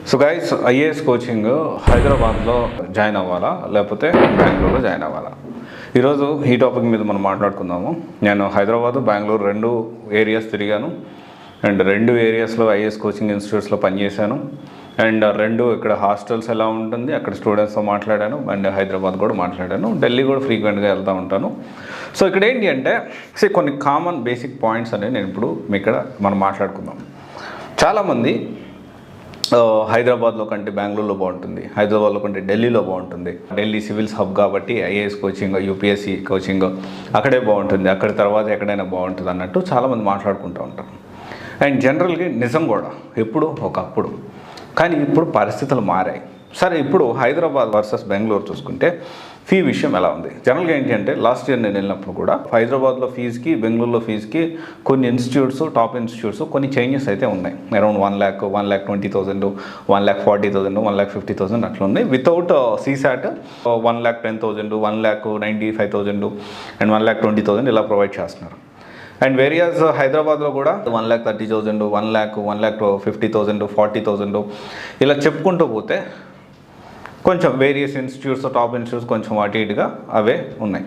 So guys, IAS coaching హైదరాబాద్లో join అవ్వాలా లేకపోతే బెంగళూరులో జాయిన్ అవ్వాలా? ఈరోజు ఈ టాపిక్ మీద మనం మాట్లాడుకుందాము. నేను హైదరాబాదు, బెంగళూరు రెండు ఏరియాస్ తిరిగాను అండ్ రెండు ఏరియాస్లో ఐఏఎస్ కోచింగ్ ఇన్స్టిట్యూట్స్లో పనిచేశాను అండ్ రెండు ఇక్కడ హాస్టల్స్ ఎలా ఉంటుంది, అక్కడ స్టూడెంట్స్తో మాట్లాడాను అండ్ హైదరాబాద్ కూడా మాట్లాడాను, ఢిల్లీ కూడా ఫ్రీక్వెంట్గా వెళ్తూ ఉంటాను. సో ఇక్కడ ఏంటి అంటే కొన్ని కామన్ బేసిక్ పాయింట్స్ అనేవి నేను ఇప్పుడు మీ ఇక్కడ మనం మాట్లాడుకుందాం. చాలామంది హైదరాబాద్లో కంటే బెంగళూరులో బాగుంటుంది, హైదరాబాద్లో కంటే ఢిల్లీలో బాగుంటుంది, ఢిల్లీ సివిల్స్ హబ్ కాబట్టి ఐఏఎస్ కోచింగ్, యూపీఎస్సీ కోచింగ్ అక్కడే బాగుంటుంది, అక్కడ తర్వాత ఎక్కడైనా బాగుంటుంది అన్నట్టు చాలామంది మాట్లాడుకుంటూ ఉంటారు. అండ్ జనరల్గా నిజం కూడా ఎప్పుడు ఒకప్పుడు, కానీ ఇప్పుడు పరిస్థితులు మారాయి. సరే, ఇప్పుడు హైదరాబాద్ వర్సెస్ బెంగళూరు చూసుకుంటే ఫీ విషయం ఎలా ఉంది? జనరల్గా ఏంటి అంటే లాస్ట్ ఇయర్ నేను వెళ్ళినప్పుడు కూడా హైదరాబాద్లో ఫీజుకి బెంగళూరులో ఫీజుకి కొన్ని ఇన్స్టిట్యూట్స్, టాప్ ఇన్స్టిట్యూట్స్ కొన్ని చేంజెస్ అయితే ఉన్నాయి. అరౌండ్ 1,20,000, 1,40,000, 1,50,000 అట్లా ఉన్నాయి. వితౌట్ సీసాట్ 1,10,000, 1,95,000 అండ్ 1,20,000 ఇలా ప్రొవైడ్ చేస్తున్నారు. అండ్ వేరియస్ హైదరాబాద్లో కూడా 1,30,000, 1,50,000, 40,000 ఇలా చెప్పుకుంటూ పోతే కొంచెం వేరియస్ ఇన్స్టిట్యూట్స్, టాప్ ఇన్స్టిట్యూట్స్ కొంచెం అటు ఇటుగా అవే ఉన్నాయి.